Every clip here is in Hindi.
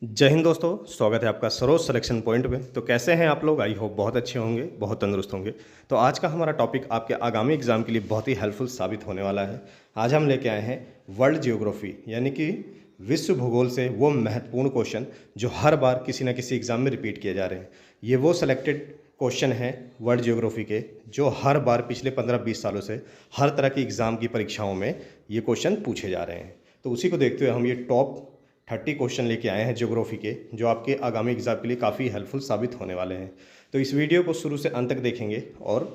जय हिंद दोस्तों, स्वागत है आपका सरोज सिलेक्शन पॉइंट में। तो कैसे हैं आप लोग? आई होप बहुत अच्छे होंगे, बहुत तंदुरुस्त होंगे। तो आज का हमारा टॉपिक आपके आगामी एग्जाम के लिए बहुत ही हेल्पफुल साबित होने वाला है। आज हम लेके आए हैं वर्ल्ड जियोग्राफी, यानी कि विश्व भूगोल से वो महत्वपूर्ण क्वेश्चन जो हर बार किसी न किसी एग्जाम में रिपीट किए जा रहे हैं। ये वो सिलेक्टेड क्वेश्चन हैं वर्ल्ड जियोग्राफी के जो हर बार पिछले 15-20 सालों से हर तरह की एग्ज़ाम की परीक्षाओं में ये क्वेश्चन पूछे जा रहे हैं। तो उसी को देखते हुए हम ये टॉप 30 क्वेश्चन लेके आए हैं ज्योग्राफी के, जो आपके आगामी एग्जाम के लिए काफ़ी हेल्पफुल साबित होने वाले हैं। तो इस वीडियो को शुरू से अंत तक देखेंगे और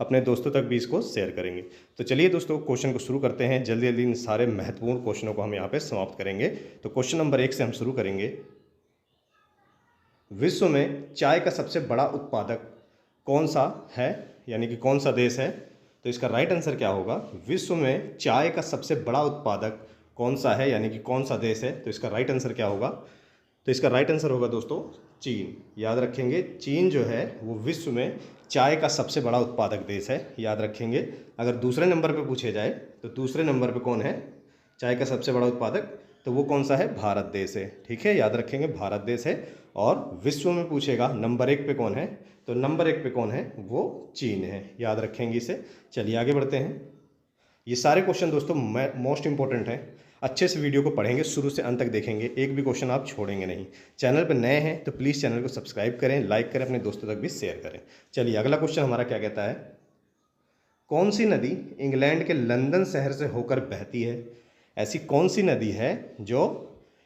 अपने दोस्तों तक भी इसको शेयर करेंगे। तो चलिए दोस्तों, क्वेश्चन को शुरू करते हैं। जल्दी जल्दी इन सारे महत्वपूर्ण क्वेश्चनों को हम यहाँ पे समाप्त करेंगे। तो क्वेश्चन नंबर 1 से हम शुरू करेंगे। विश्व में चाय का सबसे बड़ा उत्पादक कौन सा है, यानी कि कौन सा देश है? तो इसका राइट आंसर क्या होगा? विश्व में चाय का सबसे बड़ा उत्पादक कौन सा है, यानी कि कौन सा देश है? तो इसका राइट आंसर क्या होगा? तो इसका राइट आंसर होगा दोस्तों चीन। याद रखेंगे, चीन जो है वो विश्व में चाय का सबसे बड़ा उत्पादक देश है। याद रखेंगे। अगर दूसरे नंबर पे पूछे जाए तो दूसरे नंबर पे कौन है चाय का सबसे बड़ा उत्पादक? तो वो कौन सा है? भारत देश है। ठीक है, याद रखेंगे, भारत देश है। और विश्व में पूछेगा नंबर 1 पे कौन है, तो नंबर 1 पे कौन है? वो चीन है। याद रखेंगे इसे। चलिए आगे बढ़ते हैं। ये सारे क्वेश्चन दोस्तों मोस्ट इंपॉर्टेंट हैं। अच्छे से वीडियो को पढ़ेंगे, शुरू से अंत तक देखेंगे, एक भी क्वेश्चन आप छोड़ेंगे नहीं। चैनल पर नए हैं तो प्लीज़ चैनल को सब्सक्राइब करें, लाइक करें, अपने दोस्तों तक भी शेयर करें। चलिए अगला क्वेश्चन हमारा क्या कहता है? कौन सी नदी इंग्लैंड के लंदन शहर से होकर बहती है? ऐसी कौन सी नदी है जो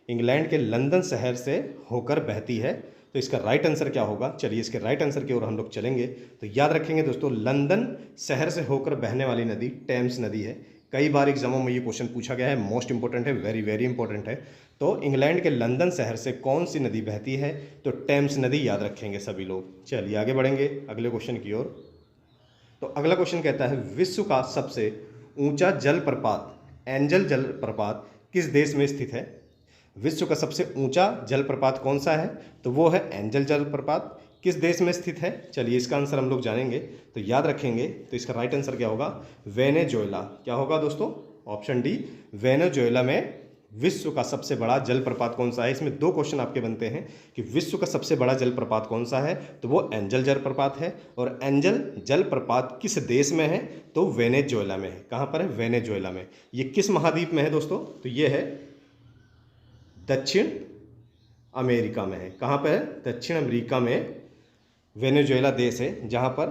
इंग्लैंड के लंदन शहर से होकर बहती है? तो इसका राइट आंसर क्या होगा? चलिए इसके राइट आंसर की ओर हम लोग चलेंगे। तो याद रखेंगे दोस्तों, लंदन शहर से होकर बहने वाली नदी टेम्स नदी है। कई बार एग्जामों में ये क्वेश्चन पूछा गया है, मोस्ट इंपॉर्टेंट है, वेरी वेरी इंपॉर्टेंट है। तो इंग्लैंड के लंदन शहर से कौन सी नदी बहती है? तो टेम्स नदी। याद रखेंगे सभी लोग। चलिए आगे बढ़ेंगे अगले क्वेश्चन की ओर। तो अगला क्वेश्चन कहता है, विश्व का सबसे ऊंचा जलप्रपात एंजल जलप्रपात किस देश में स्थित है? विश्व का सबसे ऊंचा जलप्रपात कौन सा है? तो वो है एंजल जलप्रपात। किस देश में स्थित है? चलिए इसका आंसर हम लोग जानेंगे। तो याद रखेंगे, तो इसका राइट आंसर क्या होगा? वेनेजुएला। क्या होगा दोस्तों? ऑप्शन डी, वेनेजुएला में विश्व का सबसे बड़ा जलप्रपात कौन सा है? इसमें दो क्वेश्चन आपके बनते हैं कि विश्व का सबसे बड़ा जलप्रपात कौन सा है? तो वो एंजल जलप्रपात है। और एंजल जलप्रपात किस देश में है? तो वेनेजुएला में है। कहाँ पर है? वेनेजुएला में। ये किस महाद्वीप में है दोस्तों? तो ये है दक्षिण अमेरिका में है। कहाँ पर है? दक्षिण अमेरिका में वेनेजुएला देश है, जहाँ पर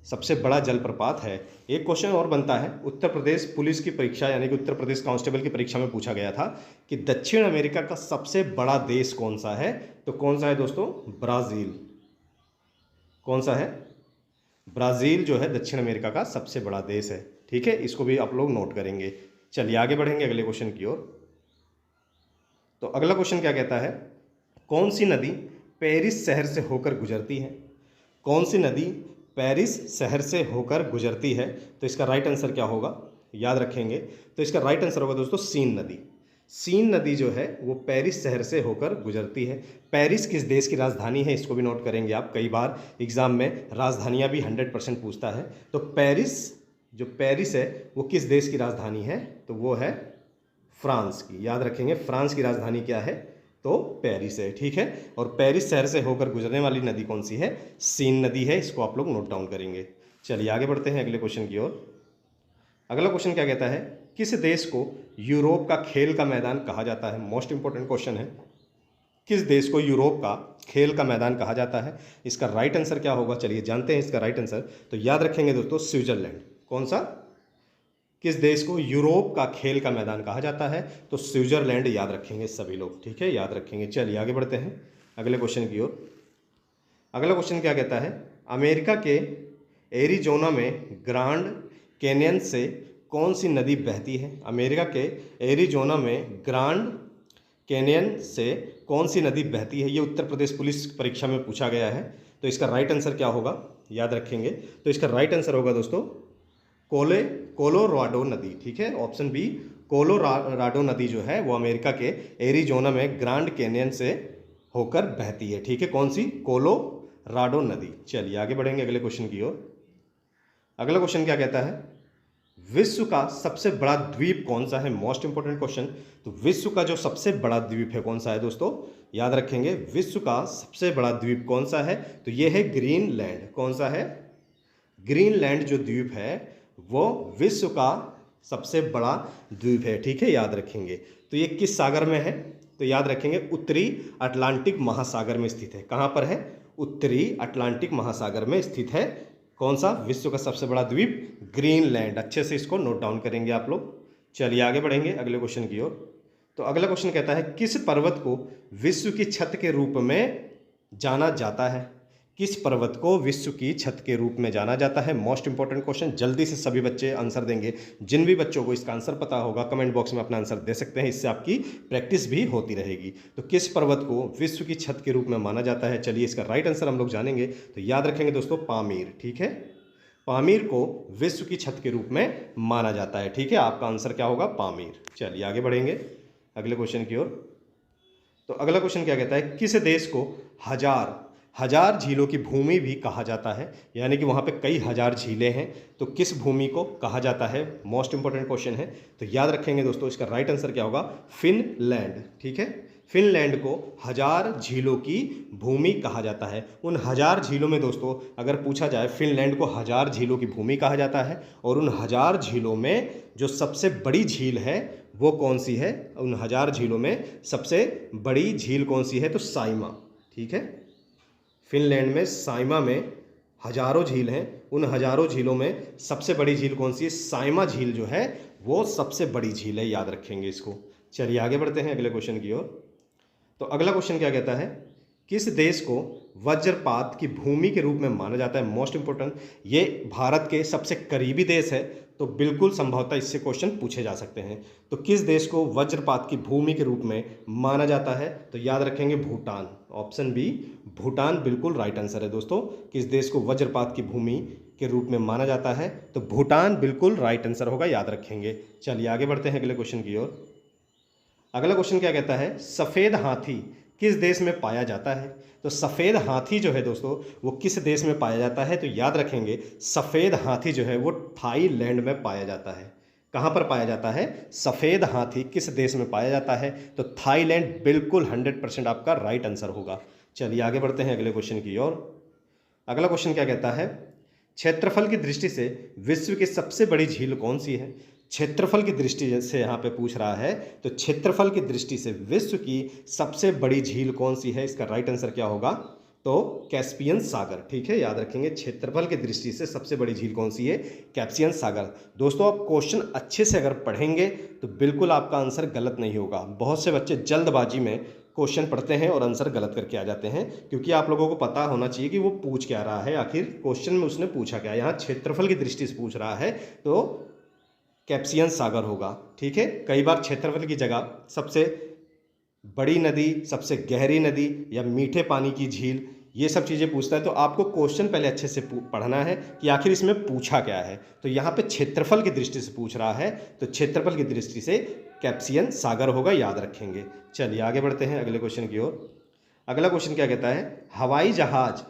सबसे बड़ा जलप्रपात है। एक क्वेश्चन और बनता है, उत्तर प्रदेश पुलिस की परीक्षा, यानी कि उत्तर प्रदेश कांस्टेबल की परीक्षा में पूछा गया था कि दक्षिण अमेरिका का सबसे बड़ा देश कौन सा है? तो कौन सा है दोस्तों? ब्राज़ील। कौन सा है? ब्राज़ील जो है दक्षिण अमेरिका का सबसे बड़ा देश है। ठीक है, इसको भी आप लोग नोट करेंगे। चलिए आगे बढ़ेंगे अगले क्वेश्चन की ओर। तो अगला क्वेश्चन क्या कहता है? कौन सी नदी पेरिस शहर से होकर गुजरती है? कौन सी नदी पेरिस शहर से होकर गुजरती है? तो इसका राइट आंसर क्या होगा? याद रखेंगे, तो इसका राइट आंसर होगा दोस्तों सीन नदी। सीन नदी जो है वो पेरिस शहर से होकर गुजरती है। पेरिस किस देश की राजधानी है? इसको भी नोट करेंगे आप। कई बार एग्जाम में राजधानियां भी 100% पूछता है। तो पेरिस, जो पेरिस है वो किस देश की राजधानी है? तो वो है फ्रांस की। याद रखेंगे, फ्रांस की राजधानी क्या है? तो पेरिस है। ठीक है, और पेरिस शहर से होकर गुजरने वाली नदी कौन सी है? सीन नदी है। इसको आप लोग नोट डाउन करेंगे। चलिए आगे बढ़ते हैं अगले क्वेश्चन की ओर। अगला क्वेश्चन क्या कहता है? किस देश को यूरोप का खेल का मैदान कहा जाता है? मोस्ट इंपॉर्टेंट क्वेश्चन है। किस देश को यूरोप का खेल का मैदान कहा जाता है? इसका राइट आंसर क्या होगा? चलिए जानते हैं इसका राइट आंसर। तो याद रखेंगे दोस्तों स्विट्जरलैंड। कौन सा? किस देश को यूरोप का खेल का मैदान कहा जाता है? तो स्विट्जरलैंड। याद रखेंगे सभी लोग। ठीक है, याद रखेंगे। चलिए आगे बढ़ते हैं अगले क्वेश्चन की ओर। अगला क्वेश्चन क्या कहता है? अमेरिका के एरिजोना में ग्रांड कैनियन से कौन सी नदी बहती है? अमेरिका के एरिजोना में ग्रांड कैनियन से कौन सी नदी बहती है? ये उत्तर प्रदेश पुलिस परीक्षा में पूछा गया है। तो इसका राइट आंसर क्या होगा? याद रखेंगे, तो इसका राइट आंसर होगा दोस्तों कोलोराडो नदी। ठीक है, ऑप्शन बी, कोलोराडो नदी जो है वो अमेरिका के एरिजोना में ग्रांड कैनियन से होकर बहती है। ठीक है, कौन सी? कोलोराडो नदी। चलिए आगे बढ़ेंगे अगले क्वेश्चन की ओर। अगला क्वेश्चन क्या कहता है? विश्व का सबसे बड़ा द्वीप कौन सा है? Most important question. तो विश्व का जो सबसे बड़ा द्वीप है कौन सा है दोस्तों? याद रखेंगे, विश्व का सबसे बड़ा द्वीप कौन सा है? तो ये है ग्रीनलैंड। कौन सा है? ग्रीनलैंड जो द्वीप है वो विश्व का सबसे बड़ा द्वीप है, ठीक है, याद रखेंगे। तो ये किस सागर में है? तो याद रखेंगे उत्तरी अटलांटिक महासागर में स्थित है। कहाँ पर है? उत्तरी अटलांटिक महासागर में स्थित है। कौन सा? विश्व का सबसे बड़ा द्वीप ग्रीनलैंड। अच्छे से इसको नोट डाउन करेंगे आप लोग। चलिए आगे बढ़ेंगे अगले क्वेश्चन की ओर। तो अगला क्वेश्चन कहता है किस पर्वत को विश्व की छत के रूप में जाना जाता है? किस पर्वत को विश्व की छत के रूप में जाना जाता है? मोस्ट इंपॉर्टेंट क्वेश्चन, जल्दी से सभी बच्चे आंसर देंगे। जिन भी बच्चों को इसका आंसर पता होगा कमेंट बॉक्स में अपना आंसर दे सकते हैं, इससे आपकी प्रैक्टिस भी होती रहेगी। तो किस पर्वत को विश्व की छत के रूप में माना जाता है? चलिए इसका राइट आंसर हम लोग जानेंगे। तो याद रखेंगे दोस्तों पामीर, ठीक है, पामीर को विश्व की छत के रूप में माना जाता है, ठीक है। आपका आंसर क्या होगा? पामीर। चलिए आगे बढ़ेंगे अगले क्वेश्चन की ओर। तो अगला क्वेश्चन क्या कहता है किस देश को हजार झीलों की भूमि भी कहा जाता है? यानी कि वहाँ पे कई हजार झीलें हैं, तो किस भूमि को कहा जाता है? मोस्ट इंपॉर्टेंट क्वेश्चन है। तो याद रखेंगे दोस्तों इसका राइट आंसर क्या होगा? फिनलैंड, ठीक है। फिनलैंड को हजार झीलों की भूमि कहा जाता है। उन हजार झीलों में दोस्तों अगर पूछा जाए फिनलैंड को हजार झीलों की भूमि कहा जाता है, और उन हजार झीलों में जो सबसे बड़ी झील है वो कौन सी है? उन हजार झीलों में सबसे बड़ी झील कौन सी है? तो साइमा, ठीक है। फिनलैंड में साइमा में हजारों झील हैं, उन हजारों झीलों में सबसे बड़ी झील कौन सी है? साइमा झील जो है वो सबसे बड़ी झील है, याद रखेंगे इसको। चलिए आगे बढ़ते हैं अगले क्वेश्चन की ओर। तो अगला क्वेश्चन क्या कहता है किस देश को वज्रपात की भूमि के रूप में माना जाता है? मोस्ट इंपोर्टेंट, ये भारत के सबसे करीबी देश है, तो बिल्कुल संभवतः इससे क्वेश्चन पूछे जा सकते हैं। तो किस देश को वज्रपात की भूमि के रूप में माना जाता है? तो याद रखेंगे भूटान। ऑप्शन बी भूटान बिल्कुल राइट आंसर है दोस्तों। किस देश को वज्रपात की भूमि के रूप में माना जाता है? तो भूटान बिल्कुल राइट आंसर होगा, याद रखेंगे। चलिए आगे बढ़ते हैं अगले क्वेश्चन की ओर। अगला क्वेश्चन क्या कहता है सफ़ेद हाथी किस देश में पाया जाता है? तो सफ़ेद हाथी जो है दोस्तों वो किस देश में पाया जाता है? तो याद रखेंगे सफ़ेद हाथी जो है वो थाईलैंड में पाया जाता है। कहाँ पर पाया जाता है? सफ़ेद हाथी किस देश में पाया जाता है? तो थाईलैंड बिल्कुल 100% आपका राइट आंसर होगा। चलिए आगे बढ़ते हैं अगले क्वेश्चन की ओर। अगला क्वेश्चन क्या कहता है क्षेत्रफल की दृष्टि से विश्व की सबसे बड़ी झील कौन सी है? क्षेत्रफल की दृष्टि से यहाँ पे पूछ रहा है, तो क्षेत्रफल की दृष्टि से विश्व की सबसे बड़ी झील कौन सी है? इसका राइट आंसर क्या होगा? तो कैस्पियन सागर, ठीक है, याद रखेंगे। क्षेत्रफल की दृष्टि से सबसे बड़ी झील कौन सी है? कैस्पियन सागर। दोस्तों आप क्वेश्चन अच्छे से अगर पढ़ेंगे तो बिल्कुल आपका आंसर गलत नहीं होगा। बहुत से बच्चे जल्दबाजी में क्वेश्चन पढ़ते हैं और आंसर गलत करके आ जाते हैं, क्योंकि आप लोगों को पता होना चाहिए कि वो पूछ क्या रहा है, आखिर क्वेश्चन में उसने पूछा क्या। यहाँ क्षेत्रफल की दृष्टि से पूछ रहा है तो कैस्पियन सागर होगा, ठीक है। कई बार क्षेत्रफल की जगह सबसे बड़ी नदी, सबसे गहरी नदी या मीठे पानी की झील, ये सब चीज़ें पूछता है, तो आपको क्वेश्चन पहले अच्छे से पढ़ना है कि आखिर इसमें पूछा क्या है। तो यहाँ पे क्षेत्रफल की दृष्टि से पूछ रहा है, तो क्षेत्रफल की दृष्टि से कैस्पियन सागर होगा, याद रखेंगे। चलिए आगे बढ़ते हैं अगले क्वेश्चन की ओर। अगला क्वेश्चन क्या कहता है हवाई जहाज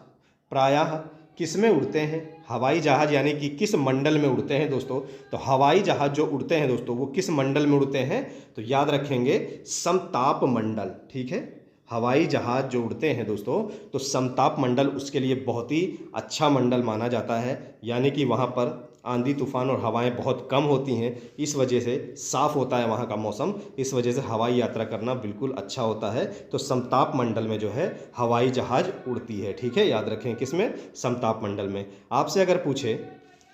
प्रायः किस में उड़ते हैं? हवाई जहाज यानी कि किस मंडल में उड़ते हैं दोस्तों? तो हवाई जहाज जो उड़ते हैं दोस्तों वो किस मंडल में उड़ते हैं? तो याद रखेंगे समताप मंडल, ठीक है। हवाई जहाज जो उड़ते हैं दोस्तों तो समताप मंडल उसके लिए बहुत ही अच्छा मंडल माना जाता है, यानी कि वहाँ पर आंधी तूफान और हवाएं बहुत कम होती हैं, इस वजह से साफ़ होता है वहाँ का मौसम, इस वजह से हवाई यात्रा करना बिल्कुल अच्छा होता है। तो समताप मंडल में जो है हवाई जहाज उड़ती है, ठीक है, याद रखें किस में? समताप मंडल में। आपसे अगर पूछे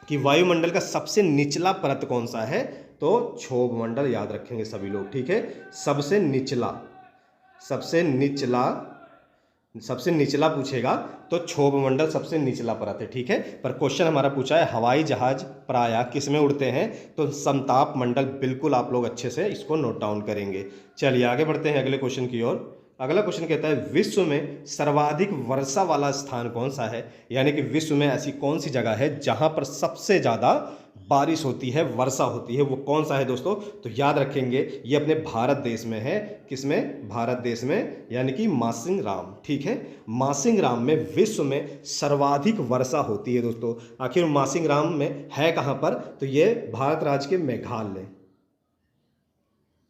कि वायुमंडल का सबसे निचला परत कौन सा है? तो क्षोभ मंडल, याद रखेंगे सभी लोग, ठीक है। सबसे निचला पूछेगा तो क्षोभ मंडल सबसे निचला परत है, ठीक है। पर क्वेश्चन हमारा पूछा है हवाई जहाज प्रायः किस में उड़ते हैं? तो समताप मंडल बिल्कुल आप लोग अच्छे से इसको नोट डाउन करेंगे। चलिए आगे बढ़ते हैं अगले क्वेश्चन की ओर। अगला क्वेश्चन कहता है विश्व में सर्वाधिक वर्षा वाला स्थान कौन सा है? यानी कि विश्व में ऐसी कौन सी जगह है जहां पर सबसे ज़्यादा बारिश होती है, वर्षा होती है, वो कौन सा है दोस्तों? तो याद रखेंगे ये अपने भारत देश में है। किसमें? भारत देश में, यानी कि मासिंगराम। ठीक है, मासिंगराम में विश्व में सर्वाधिक वर्षा होती है दोस्तों। आखिर मासिंगराम में है कहाँ पर? तो ये भारत राज्य के मेघालय।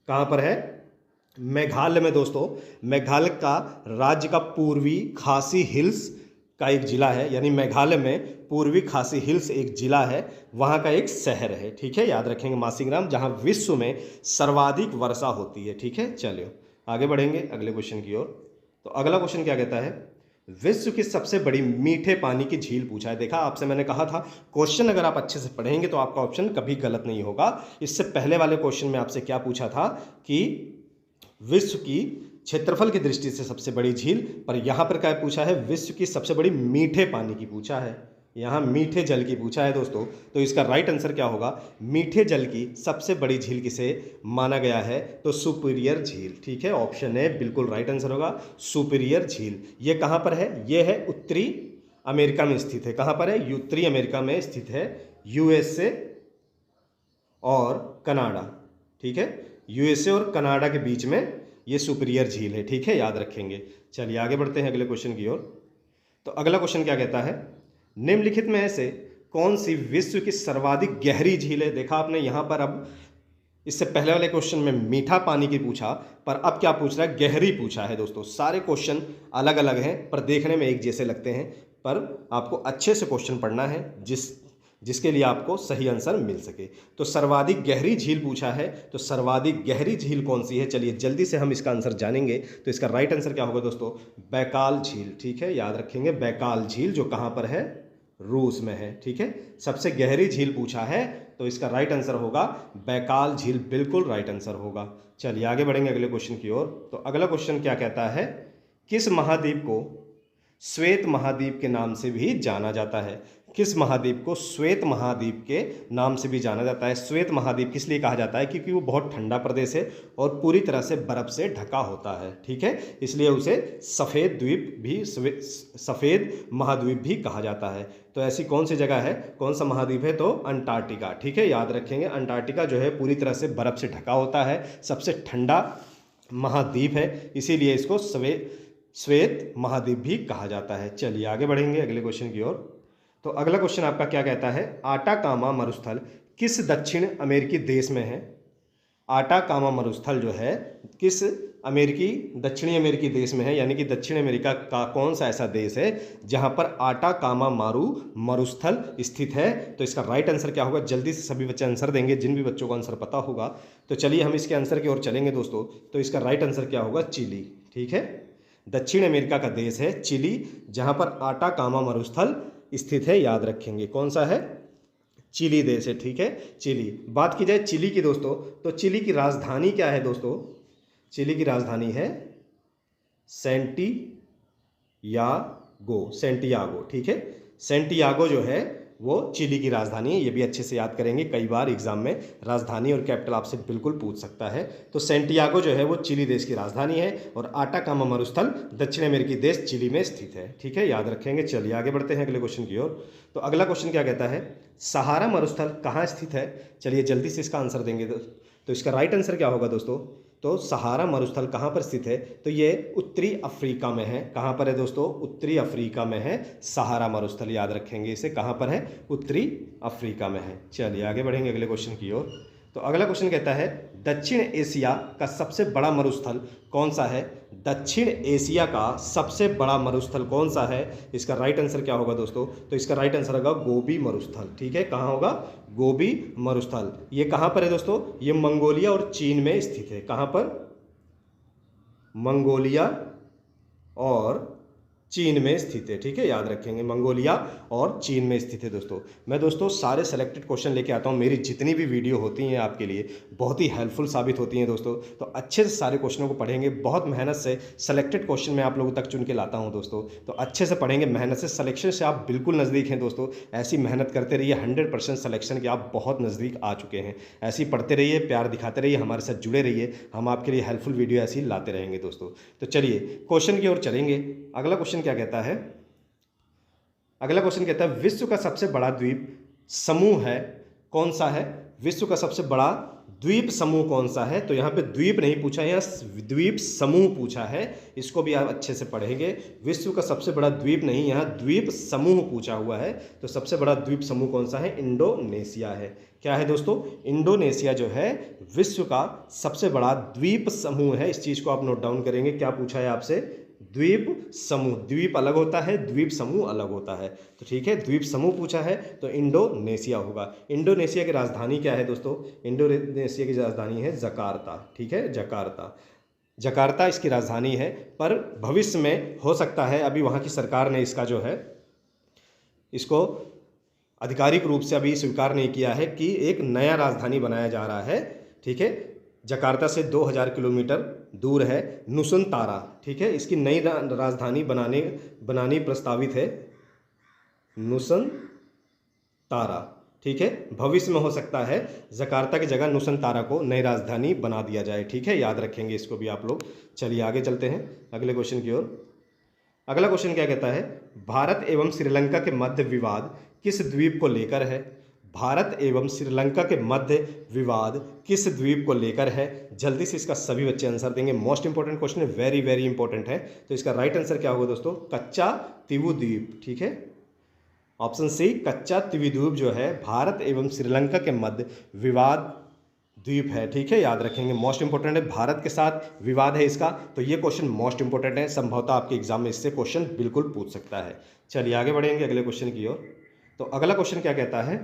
कहाँ पर है? मेघालय में दोस्तों। मेघालय का राज्य का पूर्वी खासी हिल्स का एक जिला है, यानी मेघालय में पूर्वी खासी हिल्स एक जिला है, वहाँ का एक शहर है। ठीक है, याद रखेंगे मासिंगराम, जहाँ विश्व में सर्वाधिक वर्षा होती है। ठीक है, चलिए आगे बढ़ेंगे अगले क्वेश्चन की ओर। तो अगला क्वेश्चन क्या कहता है? विश्व की सबसे बड़ी मीठे पानी की झील पूछा है। देखा, आपसे मैंने कहा था क्वेश्चन अगर आप अच्छे से पढ़ेंगे तो आपका ऑप्शन कभी गलत नहीं होगा। इससे पहले वाले क्वेश्चन में आपसे क्या पूछा था कि विश्व की क्षेत्रफल की दृष्टि से सबसे बड़ी झील, पर यहाँ पर क्या पूछा है? विश्व की सबसे बड़ी मीठे पानी की पूछा है। यहाँ मीठे जल की पूछा है दोस्तों। तो इसका राइट आंसर क्या होगा? मीठे जल की सबसे बड़ी झील किसे माना गया है? तो सुपीरियर झील। ठीक है, ऑप्शन ए बिल्कुल राइट आंसर होगा, सुपीरियर झील। ये कहाँ पर है? ये है उत्तरी अमेरिका में स्थित है। कहाँ पर है? उत्तरी अमेरिका में स्थित है, यूएसए और कनाडा। ठीक है, यूएसए और कनाडा के बीच में ये सुपीरियर झील है। ठीक है, याद रखेंगे। चलिए आगे बढ़ते हैं अगले क्वेश्चन की ओर। तो अगला क्वेश्चन क्या कहता है? निम्नलिखित में से कौन सी विश्व की सर्वाधिक गहरी झील है? देखा आपने यहाँ पर, अब इससे पहले वाले क्वेश्चन में मीठा पानी की पूछा, पर अब क्या पूछ रहा है? गहरी पूछा है दोस्तों। सारे क्वेश्चन अलग अलग हैं पर देखने में एक जैसे लगते हैं, पर आपको अच्छे से क्वेश्चन पढ़ना है जिसके लिए आपको सही आंसर मिल सके। तो सर्वाधिक गहरी झील पूछा है, तो सर्वाधिक गहरी झील कौन सी है? चलिए जल्दी से हम इसका आंसर जानेंगे। तो इसका राइट आंसर क्या होगा दोस्तों? बैकाल झील। ठीक है, याद रखेंगे बैकाल झील, जो कहाँ पर है? रूस में है। ठीक है, सबसे गहरी झील पूछा है, तो इसका राइट आंसर होगा बैकाल झील, बिल्कुल राइट आंसर होगा। चलिए आगे बढ़ेंगे अगले क्वेश्चन की ओर। तो अगला क्वेश्चन क्या कहता है? किस महाद्वीप को श्वेत महाद्वीप के नाम से भी जाना जाता है? किस महाद्वीप को श्वेत महाद्वीप के नाम से भी जाना जाता है? श्वेत महाद्वीप किस लिए कहा जाता है? क्योंकि वो बहुत ठंडा प्रदेश है और पूरी तरह से बर्फ से ढका होता है। ठीक है, इसलिए उसे सफ़ेद द्वीप भी, सफ़ेद महाद्वीप भी कहा जाता है। तो ऐसी कौन सी जगह है, कौन सा महाद्वीप है? तो अंटार्कटिका। ठीक है, याद रखेंगे अंटार्कटिका जो है पूरी तरह से बर्फ से ढका होता है, सबसे ठंडा महाद्वीप है, इसीलिए इसको श्वेत महाद्वीप भी कहा जाता है। चलिए आगे बढ़ेंगे अगले क्वेश्चन की ओर। तो अगला क्वेश्चन आपका क्या कहता है? आटाकामा मरुस्थल किस दक्षिण अमेरिकी देश में है? आटाकामा मरुस्थल जो है किस दक्षिणी अमेरिकी देश में है, यानी कि दक्षिण अमेरिका का कौन सा ऐसा देश है जहां पर आटाकामा मरुस्थल स्थित है? तो इसका राइट आंसर क्या होगा? जल्दी से सभी बच्चे आंसर देंगे, जिन भी बच्चों को आंसर पता होगा। तो चलिए हम इसके आंसर की ओर चलेंगे दोस्तों। तो इसका राइट आंसर क्या होगा? चिली। ठीक है, दक्षिण अमेरिका का देश है चिली, जहां पर आटाकामा मरुस्थल स्थित है। याद रखेंगे कौन सा है? चिली देश है। ठीक है, चिली। बात की जाए चिली की दोस्तों, तो चिली की राजधानी क्या है दोस्तों? चिली की राजधानी है सेंटियागो। ठीक है, सेंटियागो जो है वो चिली की राजधानी है। ये भी अच्छे से याद करेंगे, कई बार एग्जाम में राजधानी और कैपिटल आपसे बिल्कुल पूछ सकता है। तो सेंटियागो जो है वो चिली देश की राजधानी है और आटाकामा मरुस्थल दक्षिण अमेरिकी देश चिली में स्थित है। ठीक है, याद रखेंगे। चलिए आगे बढ़ते हैं अगले क्वेश्चन की ओर। तो अगला क्वेश्चन क्या कहता है? सहारा मरुस्थल कहाँ स्थित है? चलिए जल्दी से इसका आंसर देंगे। तो इसका राइट आंसर क्या होगा दोस्तों? तो सहारा मरुस्थल कहाँ पर स्थित है? तो ये उत्तरी अफ्रीका में है। कहाँ पर है दोस्तों? उत्तरी अफ्रीका में है सहारा मरुस्थल। याद रखेंगे इसे, कहाँ पर है? उत्तरी अफ्रीका में है। चलिए आगे बढ़ेंगे अगले क्वेश्चन की ओर। तो अगला क्वेश्चन कहता है दक्षिण एशिया का सबसे बड़ा मरुस्थल कौन सा है? दक्षिण एशिया का सबसे बड़ा मरुस्थल कौन सा है? इसका राइट आंसर क्या होगा दोस्तों? तो इसका राइट आंसर होगा गोबी मरुस्थल। ठीक है, कहाँ होगा? गोबी मरुस्थल। ये कहाँ पर है दोस्तों? ये मंगोलिया और चीन में स्थित है। कहाँ पर? मंगोलिया और चीन में स्थित है। ठीक है, याद रखेंगे मंगोलिया और चीन में स्थित है दोस्तों। मैं दोस्तों सारे सेलेक्टेड क्वेश्चन लेके आता हूँ। मेरी जितनी भी वीडियो होती हैं आपके लिए बहुत ही हेल्पफुल साबित होती हैं दोस्तों। तो अच्छे से सारे क्वेश्चनों को पढ़ेंगे, बहुत मेहनत से सेलेक्टेड क्वेश्चन मैं आप लोगों तक चुन के लाता हूँ दोस्तों। तो अच्छे से पढ़ेंगे, मेहनत से। सिलेक्शन से आप बिल्कुल नज़दीक हैं दोस्तों, ऐसी मेहनत करते रहिए। 100% सिलेक्शन के आप बहुत नज़दीक आ चुके हैं। ऐसे ही पढ़ते रहिए, प्यार दिखाते रहिए, हमारे साथ जुड़े रहिए। हम आपके लिए हेल्पफुल वीडियो ऐसी लाते रहेंगे दोस्तों। तो चलिए क्वेश्चन की ओर चलेंगे। अगला क्वेश्चन क्या कहता है? अगला क्वेश्चन कहता है विश्व का सबसे बड़ा द्वीप समूह है कौन सा है? विश्व का सबसे बड़ा द्वीप समूह कौन सा है? तो यहाँ पे द्वीप नहीं पूछा, यहाँ द्वीप समूह पूछा है। इसको भी आप अच्छे से पढ़ेंगे। विश्व का सबसे बड़ा द्वीप नहीं, यहाँ द्वीप समूह पूछा हुआ है। तो सबसे बड़ा द्वीप समूह कौन सा है? इंडोनेशिया है। क्या है दोस्तों? इंडोनेशिया जो है विश्व का सबसे बड़ा द्वीप समूह है। इस चीज़ को आप नोट डाउन करेंगे। क्या पूछा है आपसे? द्वीप समूह। द्वीप अलग होता है, द्वीप समूह अलग होता है। तो ठीक है, द्वीप समूह पूछा है तो इंडोनेशिया होगा। इंडोनेशिया की राजधानी क्या है दोस्तों? इंडोनेशिया की राजधानी है जकार्ता। ठीक है, जकार्ता, जकार्ता इसकी राजधानी है। पर भविष्य में हो सकता है, अभी वहाँ की सरकार ने इसका जो है इसको आधिकारिक रूप से अभी स्वीकार नहीं किया है कि एक नया राजधानी बनाया जा रहा है। ठीक है, जकार्ता से 2000 किलोमीटर दूर है नुसंतारा। ठीक है, इसकी नई राजधानी बनानी प्रस्तावित है नुसंतारा। ठीक है, भविष्य में हो सकता है जकार्ता की जगह नुसंतारा को नई राजधानी बना दिया जाए। ठीक है, याद रखेंगे इसको भी आप लोग। चलिए आगे चलते हैं अगले क्वेश्चन की ओर। अगला क्वेश्चन क्या कहता है? भारत एवं श्रीलंका के मध्य विवाद किस द्वीप को लेकर है? भारत एवं श्रीलंका के मध्य विवाद किस द्वीप को लेकर है? जल्दी से इसका सभी बच्चे आंसर देंगे। मोस्ट इंपॉर्टेंट क्वेश्चन है, वेरी वेरी इंपॉर्टेंट है। तो इसका राइट आंसर क्या होगा दोस्तों? कच्चा तीवु द्वीप। ठीक है, ऑप्शन सी कच्चा तीवु द्वीप जो है भारत एवं श्रीलंका के मध्य विवाद द्वीप है। ठीक है, याद रखेंगे। मोस्ट इंपॉर्टेंट है, भारत के साथ विवाद है इसका। तो ये क्वेश्चन मोस्ट इंपॉर्टेंट है, संभवतः आपके एग्जाम में इससे क्वेश्चन बिल्कुल पूछ सकता है। चलिए आगे बढ़ेंगे अगले क्वेश्चन की ओर। तो अगला क्वेश्चन क्या कहता है?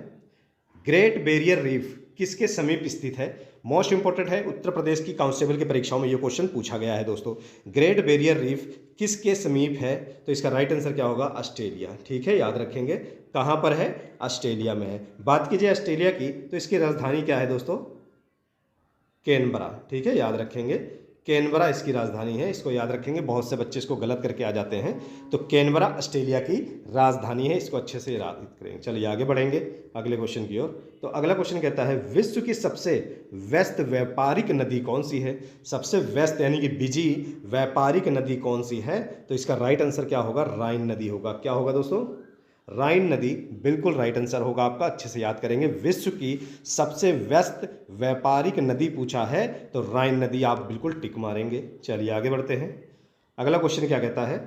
ग्रेट बैरियर रीफ किसके समीप स्थित है? मोस्ट इंपॉर्टेंट है, उत्तर प्रदेश की कांस्टेबल की परीक्षाओं में यह क्वेश्चन पूछा गया है दोस्तों। ग्रेट बैरियर रीफ किसके समीप है? तो इसका राइट आंसर क्या होगा? ऑस्ट्रेलिया। ठीक है, याद रखेंगे। कहाँ पर है? ऑस्ट्रेलिया में है। बात कीजिए ऑस्ट्रेलिया की, तो इसकी राजधानी क्या है दोस्तों? कैनबरा। ठीक है, याद रखेंगे। कैनबरा इसकी राजधानी है, इसको याद रखेंगे। बहुत से बच्चे इसको गलत करके आ जाते हैं। तो कैनबरा ऑस्ट्रेलिया की राजधानी है, इसको अच्छे से याद करेंगे। चलिए आगे बढ़ेंगे अगले क्वेश्चन की ओर। तो अगला क्वेश्चन कहता है विश्व की सबसे व्यस्त व्यापारिक नदी कौन सी है? सबसे व्यस्त यानी कि बिजी व्यापारिक नदी कौन सी है? तो इसका राइट आंसर क्या होगा? राइन नदी होगा। क्या होगा दोस्तों? राइन नदी बिल्कुल राइट आंसर होगा आपका। अच्छे से याद करेंगे। विश्व की सबसे व्यस्त व्यापारिक नदी पूछा है तो राइन नदी आप बिल्कुल टिक मारेंगे। चलिए आगे बढ़ते हैं। अगला क्वेश्चन क्या कहता है?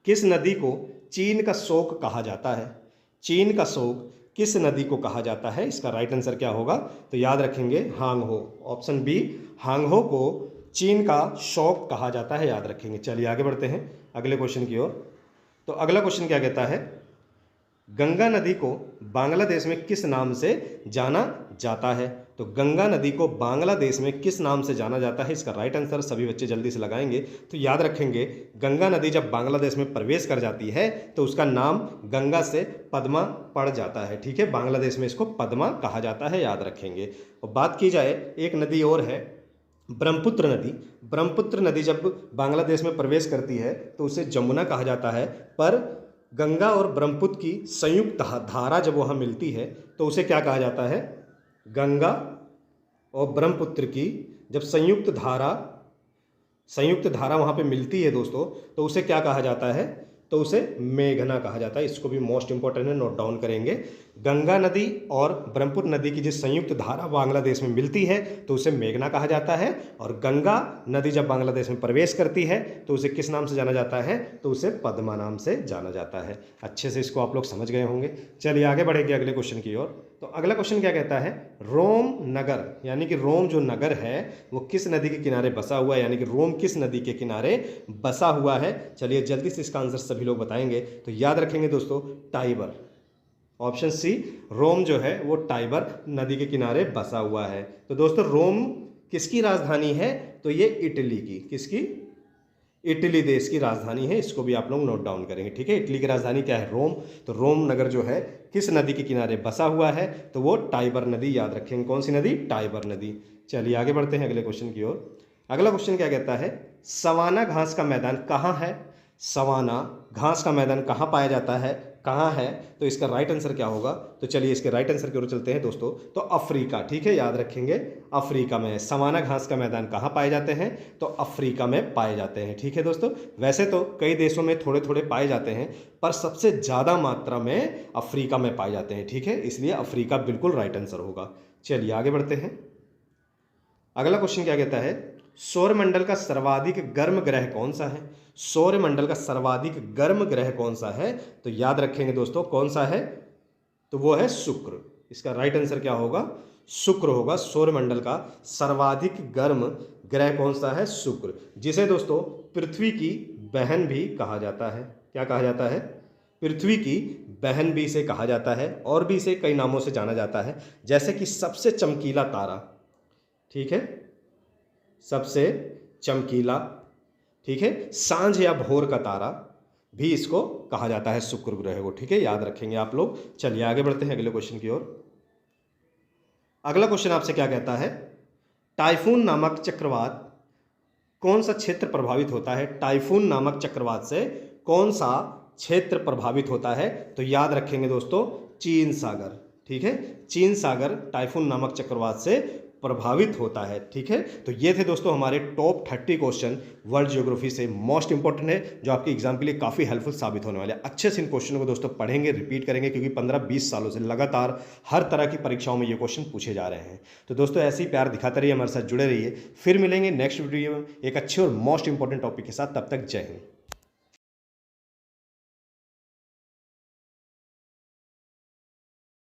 किस नदी को चीन का शोक कहा जाता है? चीन का शोक किस नदी को कहा जाता है? इसका राइट आंसर क्या होगा? तो याद रखेंगे हांगहो। ऑप्शन बी, हांगहो को चीन का शोक कहा जाता है, याद रखेंगे। चलिए आगे बढ़ते हैं अगले क्वेश्चन की ओर। तो अगला क्वेश्चन क्या कहता है? गंगा नदी को बांग्लादेश में किस नाम से जाना जाता है? तो गंगा नदी को बांग्लादेश में किस नाम से जाना जाता है? इसका राइट आंसर सभी बच्चे जल्दी से लगाएंगे। तो याद रखेंगे, गंगा नदी जब बांग्लादेश में प्रवेश कर जाती है तो उसका नाम गंगा से पद्मा पड़ जाता है। ठीक है, बांग्लादेश में इसको पद्मा कहा जाता है, याद रखेंगे। और बात की जाए, एक नदी और है ब्रह्मपुत्र नदी। ब्रह्मपुत्र नदी जब बांग्लादेश में प्रवेश करती है तो उसे जमुना कहा जाता है। पर गंगा और ब्रह्मपुत्र की संयुक्त धारा जब वहाँ मिलती है तो उसे क्या कहा जाता है? गंगा और ब्रह्मपुत्र की जब संयुक्त धारा वहाँ पे मिलती है दोस्तों, तो उसे क्या कहा जाता है? तो उसे मेघना कहा जाता है। इसको भी मोस्ट इंपॉर्टेंट है, नोट डाउन करेंगे। गंगा नदी और ब्रह्मपुत्र नदी की जो संयुक्त धारा बांग्लादेश में मिलती है तो उसे मेघना कहा जाता है। और गंगा नदी जब बांग्लादेश में प्रवेश करती है तो उसे किस नाम से जाना जाता है? तो उसे पद्मा नाम से जाना जाता है। अच्छे से इसको आप लोग समझ गए होंगे। चलिए आगे बढ़ेंगे अगले क्वेश्चन की ओर। तो अगला क्वेश्चन क्या कहता है? रोम नगर यानी कि रोम जो नगर है वो किस नदी के किनारे बसा हुआ है? यानी कि रोम किस नदी के किनारे बसा हुआ है? चलिए जल्दी से इसका आंसर सभी लोग बताएंगे। तो याद रखेंगे दोस्तों, टाइबर। ऑप्शन सी, रोम जो है वो टाइबर नदी के किनारे बसा हुआ है। तो दोस्तों रोम किसकी राजधानी है? तो ये इटली की, किसकी? इटली देश की राजधानी है। इसको भी आप लोग नोट डाउन करेंगे। ठीक है, इटली की राजधानी क्या है? रोम। तो रोम नगर जो है किस नदी के किनारे बसा हुआ है? तो वो टाइबर नदी, याद रखेंगे। कौन सी नदी? टाइबर नदी। चलिए आगे बढ़ते हैं अगले क्वेश्चन की ओर। अगला क्वेश्चन क्या कहता है? सवाना घास का मैदान कहाँ है? सवाना घास का मैदान कहाँ पाया जाता है? कहाँ है, तो इसका राइट आंसर क्या होगा। तो चलिए इसके राइट आंसर की ओर चलते हैं दोस्तों। तो अफ्रीका, ठीक है, याद रखेंगे अफ्रीका में। सवाना घास का मैदान कहाँ पाए जाते हैं, तो अफ्रीका में पाए जाते हैं, ठीक है दोस्तों। वैसे तो कई देशों में थोड़े थोड़े पाए जाते हैं, पर सबसे ज़्यादा मात्रा में अफ्रीका में पाए जाते हैं, ठीक है, इसलिए अफ्रीका बिल्कुल राइट आंसर होगा। चलिए आगे बढ़ते हैं। अगला क्वेश्चन क्या कहता है, सौरमंडल का सर्वाधिक गर्म ग्रह कौन सा है। सौरमंडल का सर्वाधिक गर्म ग्रह कौन सा है, तो याद रखेंगे दोस्तों कौन सा है, तो वो है शुक्र। इसका राइट आंसर क्या होगा, शुक्र होगा। सौरमंडल का सर्वाधिक गर्म ग्रह कौन सा है, शुक्र, जिसे दोस्तों पृथ्वी की बहन भी कहा जाता है। क्या कहा जाता है, पृथ्वी की बहन भी इसे कहा जाता है, और भी इसे कई नामों से जाना जाता है, जैसे कि सबसे चमकीला तारा, ठीक है, सबसे चमकीला, ठीक है, सांझ या भोर का तारा भी इसको कहा जाता है, शुक्र ग्रह को, ठीक है, याद रखेंगे आप लोग। चलिए आगे बढ़ते हैं अगले क्वेश्चन की ओर। अगला क्वेश्चन आपसे क्या कहता है, टाइफून नामक चक्रवात कौन सा क्षेत्र प्रभावित होता है। टाइफून नामक चक्रवात से कौन सा क्षेत्र प्रभावित होता है, तो याद रखेंगे दोस्तों चीन सागर, ठीक है, चीन सागर टाइफून नामक चक्रवात से प्रभावित होता है, ठीक है। तो ये थे दोस्तों हमारे टॉप 30 क्वेश्चन वर्ल्ड ज्योग्राफी से, मोस्ट इंपॉर्टेंट है, जो आपके एग्जाम के लिए काफ़ी हेल्पफुल साबित होने वाले हैं। अच्छे से इन क्वेश्चनों को दोस्तों पढ़ेंगे, रिपीट करेंगे, क्योंकि 15-20 सालों से लगातार हर तरह की परीक्षाओं में ये क्वेश्चन पूछे जा रहे हैं। तो दोस्तों ऐसे ही प्यार दिखाते रहिए, हमारे साथ जुड़े रहिए। फिर मिलेंगे नेक्स्ट वीडियो में एक अच्छे और मोस्ट इंपॉर्टेंट टॉपिक के साथ। तब तक जय हिंद।